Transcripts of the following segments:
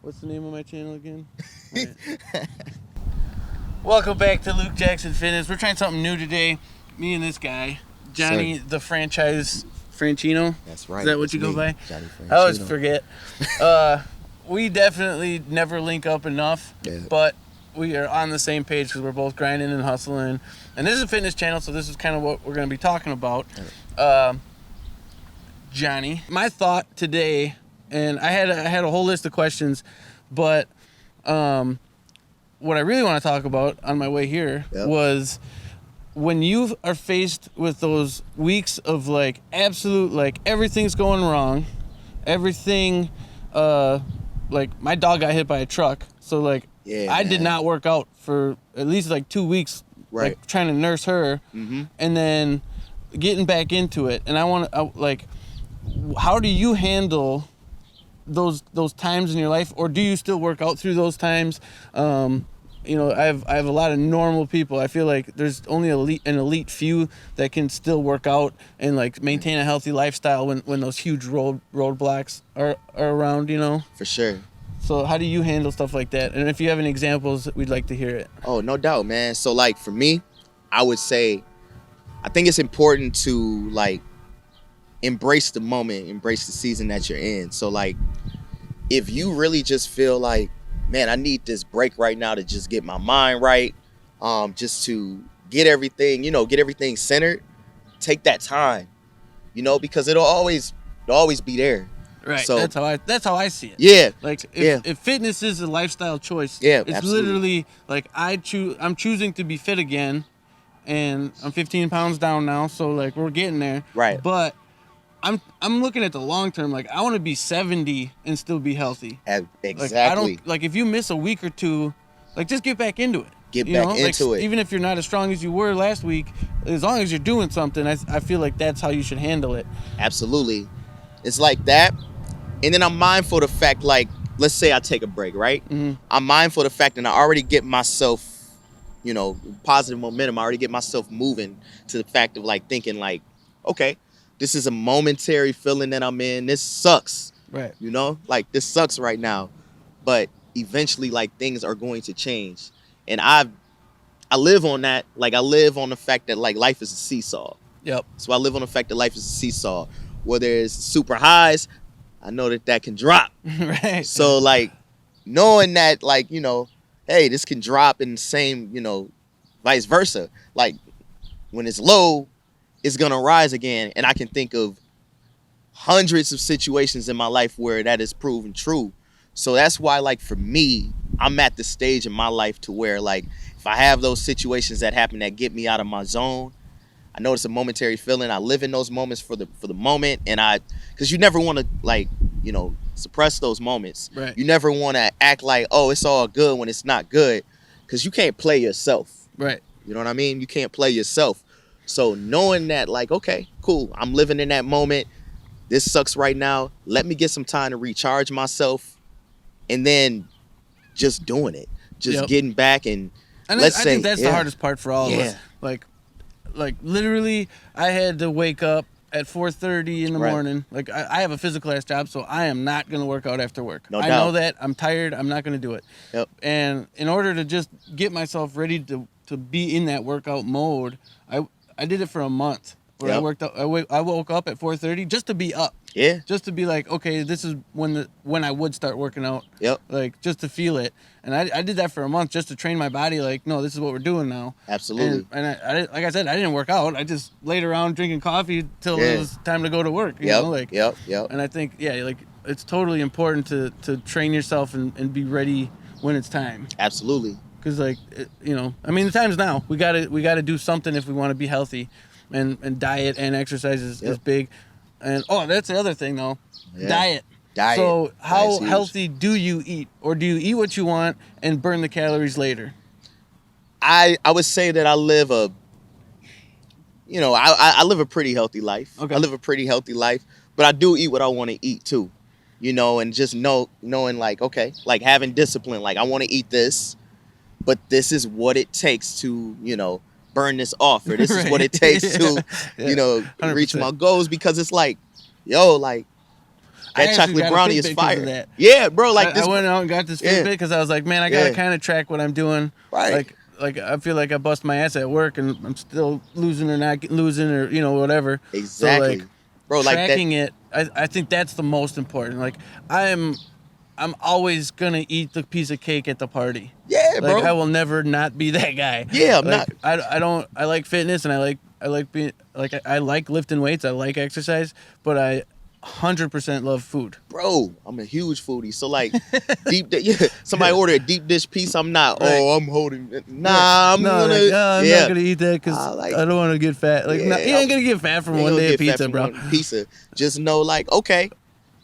What's the name of my channel again? Right. Welcome back to Luke Jackson Fitness. We're trying something new today. Me and this guy, Johnny the Franchise Franchino. That's right. Is that what you go by? Johnny Franchino. I always forget. We definitely never link up enough, but we are on the same page because we're both grinding and hustling. And this is a fitness channel, so this is kind of what we're going to be talking about. Johnny, my thought today, and I had a whole list of questions, but what I really want to talk about on my way here was when you are faced with those weeks of like absolute, like everything's going wrong, everything, like my dog got hit by a truck, so like I did not work out for at least like 2 weeks, like trying to nurse her, and then getting back into it. And I want to like, how do you handle those times in your life, or do you still work out through those times? You know, I have a lot of normal people. I feel like there's only an elite few that can still work out and like maintain a healthy lifestyle when those huge roadblocks are around, you know? For sure. So how do you handle stuff like that? And if you have any examples, we'd like to hear it. Oh, no doubt, man. So like for me, I would say, I think it's important to like embrace the moment, embrace the season that you're in. So like, if you really just feel like, man, I need this break right now to just get my mind right, just to get everything, get everything centered, take that time, because it'll always be there. Right. So that's how I see it. Yeah. Like if fitness is a lifestyle choice, it's absolutely. literally like I'm choosing to be fit again, and I'm 15 pounds down now, so like we're getting there. Right. But I'm looking at the long term. Like I want to be 70 and still be healthy. Exactly. Like if you miss a week or two, like just get back into it. Get back into it. Even if you're not as strong as you were last week, as long as you're doing something, I feel like that's how you should handle it. Absolutely. It's like that. And then I'm mindful of the fact, like, let's say I take a break, right? Mm-hmm. I'm mindful of the fact that I already get myself, positive momentum. I already get myself moving to the fact of like thinking like, okay, this is a momentary feeling that I'm in. This sucks. Right. Like this sucks right now. But eventually like things are going to change. And I live on that. Like I live on the fact that like life is a seesaw. Yep. So I live on the fact that life is a seesaw. Where there's super highs, I know that can drop. Right. So like knowing that like, hey, this can drop in the same, vice versa. Like when it's low, it's gonna rise again. And I can think of hundreds of situations in my life where that is proven true. So that's why like for me, I'm at the stage in my life to where like if I have those situations that happen that get me out of my zone, I know it's a momentary feeling. I live in those moments for the moment, and because you never want to like, suppress those moments. Right. You never want to act like, oh, it's all good when it's not good, because you can't play yourself. Right. You know what I mean? You can't play yourself. So knowing that, like, okay, cool, I'm living in that moment. This sucks right now. Let me get some time to recharge myself, and then just doing it, just getting back and I think that's the hardest part for all of us. Like literally, I had to wake up at 4:30 in the morning. Like I have a physical class job, so I am not gonna work out after work. No I doubt. know that. I'm tired. I'm not gonna do it. Yep. And in order to just get myself ready to be in that workout mode, I did it for a month. Where I worked out. I woke up at 4:30 just to be up. Yeah. Just to be like, okay, this is when I would start working out. Yep. Like just to feel it, and I did that for a month just to train my body. Like, no, this is what we're doing now. Absolutely. And I like I said, I didn't work out. I just laid around drinking coffee till it was time to go to work. You know, like. Yep. And I think like it's totally important to train yourself and be ready when it's time. Absolutely. Because like I mean the time's now. We gotta do something if we want to be healthy, and diet and exercise is big. And that's the other thing though, diet. So how healthy do you eat, or do you eat what you want and burn the calories later? I would say that I live I live a pretty healthy life. Okay. I live a pretty healthy life, but I do eat what I want to eat too, and just knowing like, okay, like having discipline, like I want to eat this, but this is what it takes to, burn this off, or this is what it takes to, reach my goals, because it's like, like That actually chocolate got a brownie Fitbit is 'cause fire. of that. Yeah, bro. Like this. I went out and got this Yeah. Fitbit because I was like, man, I gotta Yeah. kind of track what I'm doing. Right. Like I feel like I bust my ass at work and I'm still losing or not losing or whatever. Exactly. So like, Bro, like that. tracking it, I think that's the most important. Like I'm always gonna eat the piece of cake at the party. Yeah, Like bro. I will never not be that guy. Yeah, I'm like, not. I like fitness and I like being like I like lifting weights. I like exercise, but I 100% love food. Bro, I'm a huge foodie. So like somebody order a deep dish piece, I'm not. Right. Oh, I'm holding. Nah, I'm gonna. Like, I'm yeah. not gonna eat that because I don't want to get fat. Like, you ain't gonna get fat from one day of pizza, bro. Pizza. Just know, like, okay,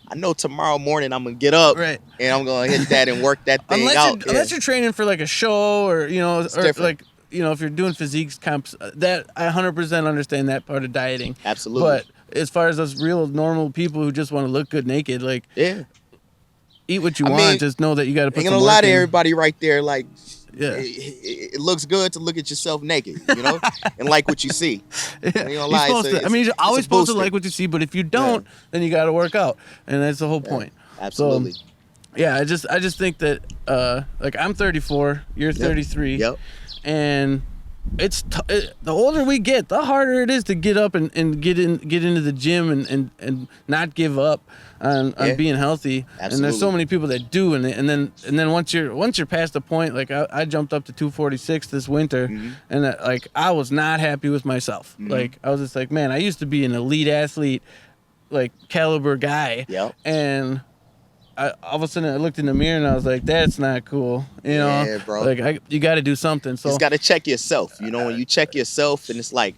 I know tomorrow morning I'm gonna get up, Right, and I'm gonna hit that and work that thing out. Unless you're training for like a show or It's or different. like if you're doing physiques comps, that I 100% understand that part of dieting. Absolutely. But as far as us real normal people who just want to look good naked, like eat what you want. Just know that you got to put ain't some gonna work lie to in. everybody right there. Like, Yeah. it looks good to look at yourself naked, and like what you see. Yeah. Ain't gonna You're lie, supposed to. I mean, you're always supposed to booster. like what you see, but if you don't, then you got to work out, and that's the whole point. Absolutely. So, yeah, I just think that like I'm 34, you're 33, Yep. and it's the older we get, the harder it is to get up and get into the gym and not give up on being healthy. Absolutely. And there's so many people that do, and then once you're past the point, like I jumped up to 246 this winter, and like I was not happy with myself. Like I was just like, man, I used to be an elite athlete, like caliber guy, and all of a sudden I looked in the mirror and I was like, that's not cool. Yeah, bro. Like you got to do something. So you just got to check yourself. When you check yourself and it's like,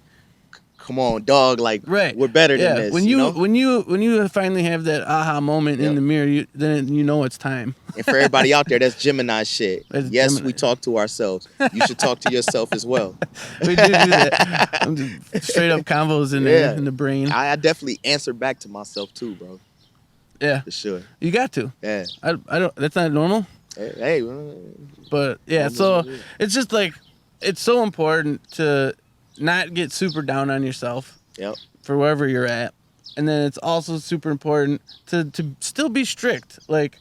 come on, dog. Like, we're better than this. When you finally have that aha moment in the mirror, then you know it's time. And for everybody out there, that's Gemini shit. That's yes, Gemini. we talk to ourselves. You should talk to yourself as well. We do that. Straight up combos in the brain. I definitely answer back to myself too, bro. Yeah, for sure. You got to. Yeah. I don't. That's not normal. Hey. But yeah, so it's just like it's so important to not get super down on yourself. Yep. For wherever you're at, and then it's also super important to still be strict. Like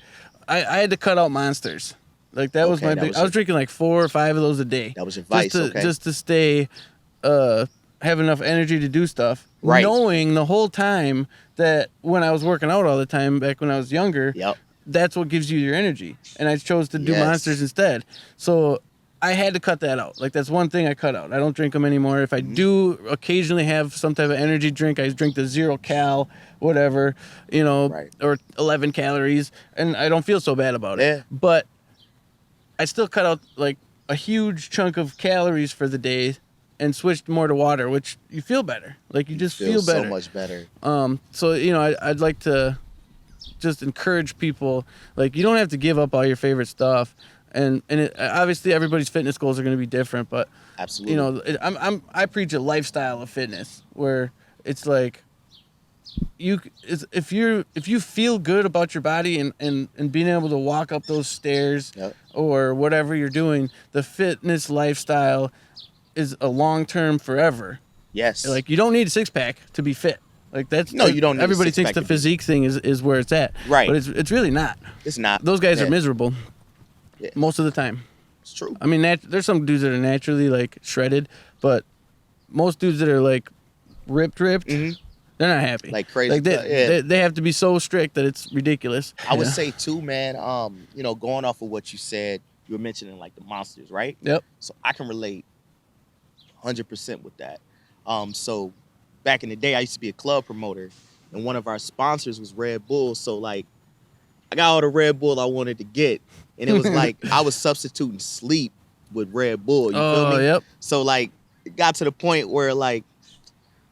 I had to cut out monsters. Like that was my big. I was drinking like 4 or 5 of those a day. That was your vice. Just to stay, have enough energy to do stuff. Right. Knowing the whole time that when I was working out all the time back when I was younger, that's what gives you your energy. And I chose to do monsters instead. So I had to cut that out. Like that's one thing I cut out. I don't drink them anymore. If I do occasionally have some type of energy drink, I drink the 0 cal, whatever, or 11 calories, and I don't feel so bad about it. Yeah. But I still cut out like a huge chunk of calories for the day and switched more to water, which you feel better. Like you just feel better. So much better. So I'd like to just encourage people, like you don't have to give up all your favorite stuff, and obviously everybody's fitness goals are going to be different, but absolutely, I preach a lifestyle of fitness where it's like if you feel good about your body and being able to walk up those stairs or whatever you're doing, the fitness lifestyle is a long-term forever. Yes. Like you don't need a 6-pack to be fit. Like that's you don't need everybody a thinks the physique thing is where it's at. Right. But it's really not. It's not. Those guys are miserable. Yeah. Most of the time. It's true. I mean, there's some dudes that are naturally like shredded, but most dudes that are like ripped, they're not happy. Like crazy. Like they have to be so strict that it's ridiculous. I would say too, man, going off of what you said, you were mentioning like the monsters, right? Yep. So I can relate 100% with that. So back in the day, I used to be a club promoter, and one of our sponsors was Red Bull. So like, I got all the Red Bull I wanted to get, and it was like I was substituting sleep with Red Bull. You feel me? Yep. So like, it got to the point where like,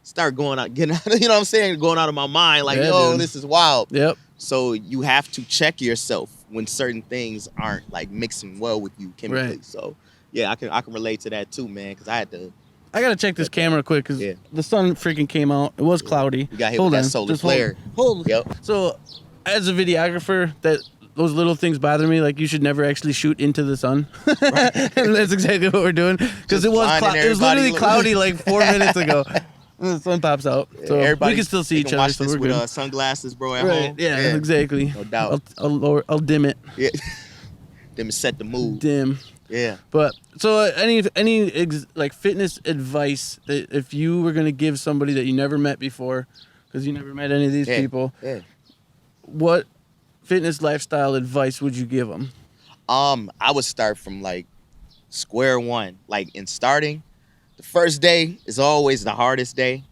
start getting out. You know what I'm saying? Going out of my mind. Like, dude, this is wild. Yep. So you have to check yourself when certain things aren't like mixing well with you chemically. Right. So yeah, I can relate to that too, man. Because I gotta check this camera quick because the sun freaking came out. It was cloudy. You got hit with that solar flare. Hold. Yep. So, as a videographer, those little things bother me. Like you should never actually shoot into the sun. Right. And that's exactly what we're doing because it was literally cloudy like 4 minutes ago. The sun pops out, so Everybody, we can still see each other. Watch So this we're with good. sunglasses, bro. At Right? home. Yeah, exactly. No doubt. I'll dim it. Yeah. Them set the mood. Dim. Yeah. But so any like fitness advice that if you were gonna give somebody that you never met before, because you never met any of these people, what fitness lifestyle advice would you give them? I would start from like square one. Like in starting, the first day is always the hardest day,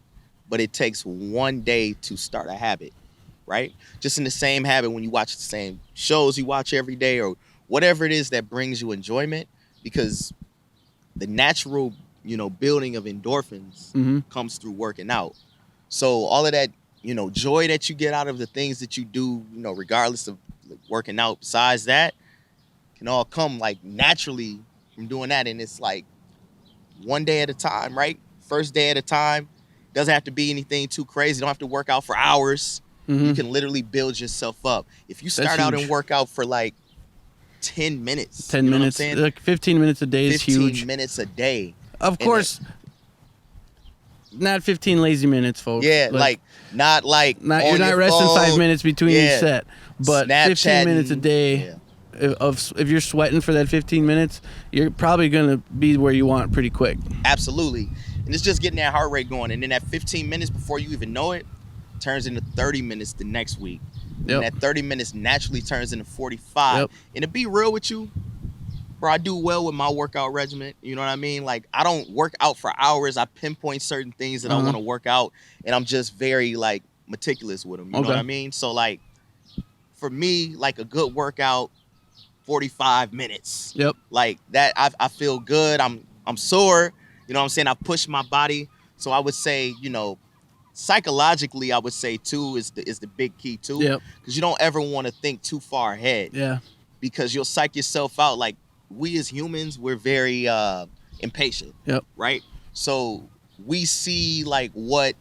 but it takes one day to start a habit, right? Just in the same habit when you watch the same shows you watch every day or whatever it is that brings you enjoyment, because the natural, building of endorphins comes through working out. So all of that, joy that you get out of the things that you do, regardless of working out, besides that, can all come like naturally from doing that. And it's like one day at a time, right? First day at a time. Doesn't have to be anything too crazy. You don't have to work out for hours. You can literally build yourself up. If you start out and work out for like 10 minutes. 10 minutes. Like 15 minutes a day is huge. 15 minutes a day. Of course, not 15 lazy minutes, folks. Yeah, not you're not resting phone. 5 minutes between each set, but 15 minutes a day. Yeah. If you're sweating for that 15 minutes, you're probably going to be where you want pretty quick. Absolutely. And it's just getting that heart rate going. And then that 15 minutes before you even know it turns into 30 minutes the next week. And that 30 minutes naturally turns into 45. And to be real with you, bro, I do well with my workout regimen. You know what I mean? Like, I don't work out for hours. I pinpoint certain things that I want to work out. And I'm just very, like, meticulous with them. You know what I mean? So, like, for me, like, a good workout, 45 minutes. Like, that, I feel good. I'm sore. You know what I'm saying? I've pushed my body. So I would say, psychologically, I would say too is the big key too. Because you don't ever want to think too far ahead. Because you'll psych yourself out. Like, we as humans, we're very impatient. Right? So we see like what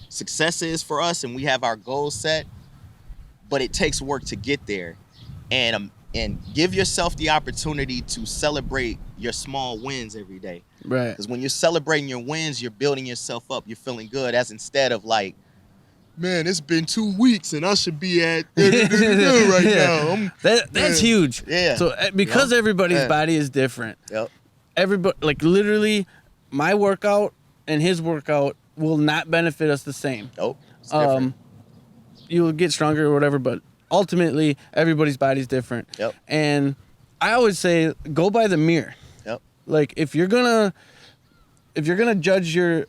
success is for us, and we have our goals set, but it takes work to get there. And give yourself the opportunity to celebrate your small wins every day. Right. Because when you're celebrating your wins, you're building yourself up. You're feeling good. As instead of like, man, it's been 2 weeks and I should be at right now. That's huge. Yeah. So because everybody's body is different. Everybody, like literally, my workout and his workout will not benefit us the same. Nope. It's different. You'll get stronger or whatever, but ultimately, everybody's body's different. And I always say, go by the mirror. Like, if you're gonna judge your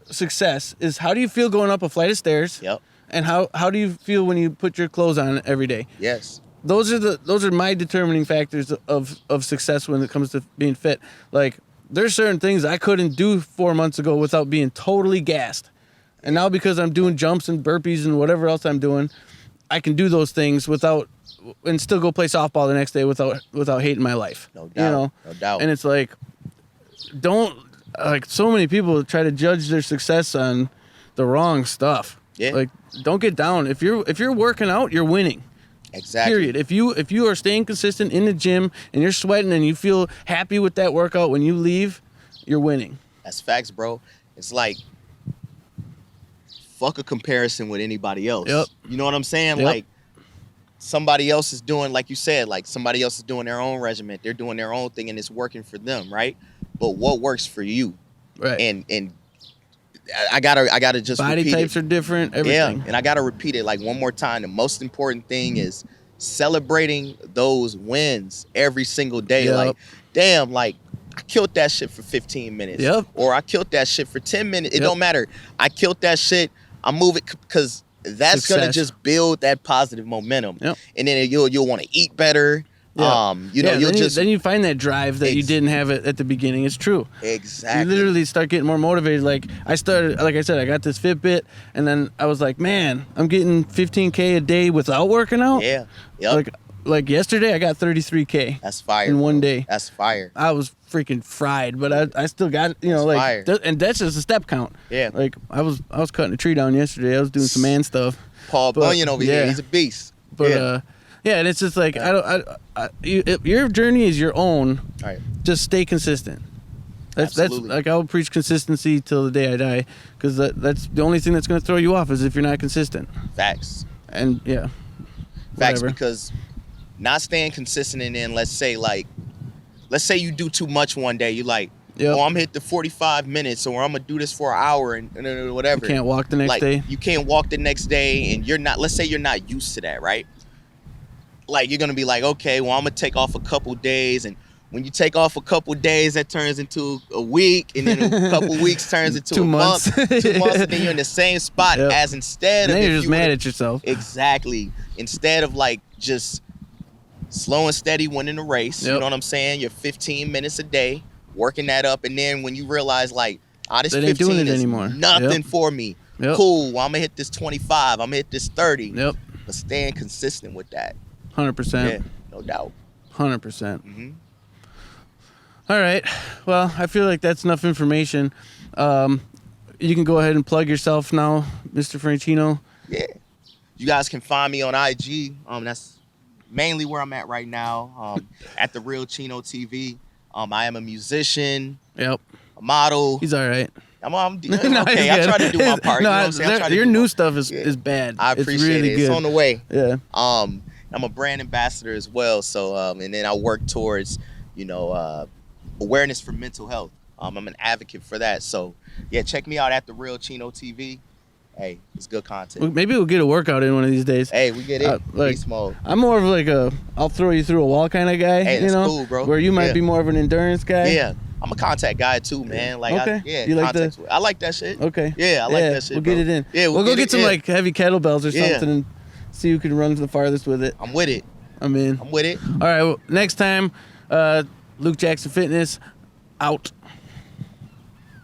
success, is how do you feel going up a flight of stairs? And how do you feel when you put your clothes on every day? Yes. Those are my determining factors of success when it comes to being fit. Like, there's certain things I couldn't do 4 months ago without being totally gassed. And now because I'm doing jumps and burpees and whatever else I'm doing, I can do those things and still go play softball the next day without hating my life. No doubt. No doubt. And it's like, so many people try to judge their success on the wrong stuff. Like, don't get down. If you're working out, you're winning. Exactly. Period. If you are staying consistent in the gym and you're sweating and you feel happy with that workout when you leave, you're winning. That's facts, bro. It's like, fuck a comparison with anybody else. You know what I'm saying? Like, somebody else is doing, like you said, like somebody else is doing their own regimen. They're doing their own thing and it's working for them, right? But what works for you? Right. And I gotta just body repeat types are different, everything. Yeah, and I gotta repeat it like one more time. The most important thing is celebrating those wins every single day. Like, damn, like, I killed that shit for 15 minutes. Or I killed that shit for 10 minutes. It don't matter. I killed that shit. I move it because that's going to just build that positive momentum. And then you'll want to eat better. Then you find that drive that you didn't have at the beginning. It's true. Exactly. You literally start getting more motivated. Like, I started, like I said, I got this Fitbit, and then I was like, man, I'm getting 15K a day without working out. Like yesterday, I got 33K. That's fire. In one day. That's fire. I was freaking fried, but I still got, like, and that's just a step count. Like, I was cutting a tree down yesterday. I was doing some man stuff. Paul Bunyan over here, he's a beast. But and it's just like, your journey is your own. Right. Just stay consistent. That's Absolutely. like I'll preach consistency till the day I die, because that's the only thing that's going to throw you off is if you're not consistent. Facts. And yeah, Facts, whatever. because not staying consistent, and then let's say you do too much one day. You like, Yep. oh, I'm hit the 45 minutes, or I'm gonna do this for an hour and whatever. You can't walk the next like, day. You can't walk the next day, and you're not. Let's say you're not used to that, right? Like you're gonna be like, okay, well, I'm gonna take off a couple days, and when you take off a couple days, that turns into a week, and then a couple weeks turns into 2 a months. month, 2 months, and then you're in the same spot Yep. as instead And of then if you're just you mad would've- at yourself. Exactly. Instead of like just slow and steady winning the race, Yep. you know what I'm saying? You're 15 minutes a day, working that up, and then when you realize like, this That ain't 15 doing it is anymore. nothing Yep. for me. Yep. Cool. Well, I'm gonna hit this 25. I'm gonna hit this 30. Yep. But staying consistent with that. 100%. Yeah, no doubt. 100%. Hmm. All right. Well, I feel like that's enough information. You can go ahead and plug yourself now, Mr. Franchino. Yeah. You guys can find me on IG. That's mainly where I'm at right now. At the Real Chino TV. I am a musician, Yep. a model. He's all right. I'm No, okay. he's I good. try to do my part. You know what I'm saying? I try to your do new my- stuff is Yeah. bad. I It's appreciate really it. good. It's on the way. Yeah. I'm a brand ambassador as well. So, and then I work towards, awareness for mental health. I'm an advocate for that. So, yeah, check me out at the Real Chino TV. Hey, it's good content. Maybe we'll get a workout in one of these days. Hey, we get it. Like, Beast mode. I'm more of like I'll throw you through a wall kind of guy. Hey, you that's know, cool, bro. Where you might Yeah. be more of an endurance guy. Yeah, I'm a contact guy too, man. Like, Okay. You like contact. I like that shit. Okay. Yeah, I like that shit. We'll bro. get it in. Yeah, we'll go get some yeah. like heavy kettlebells or Yeah. something and see who can run the farthest with it. I'm with it. I'm in. I'm with it. All right. Well, next time, Luke Jackson Fitness out.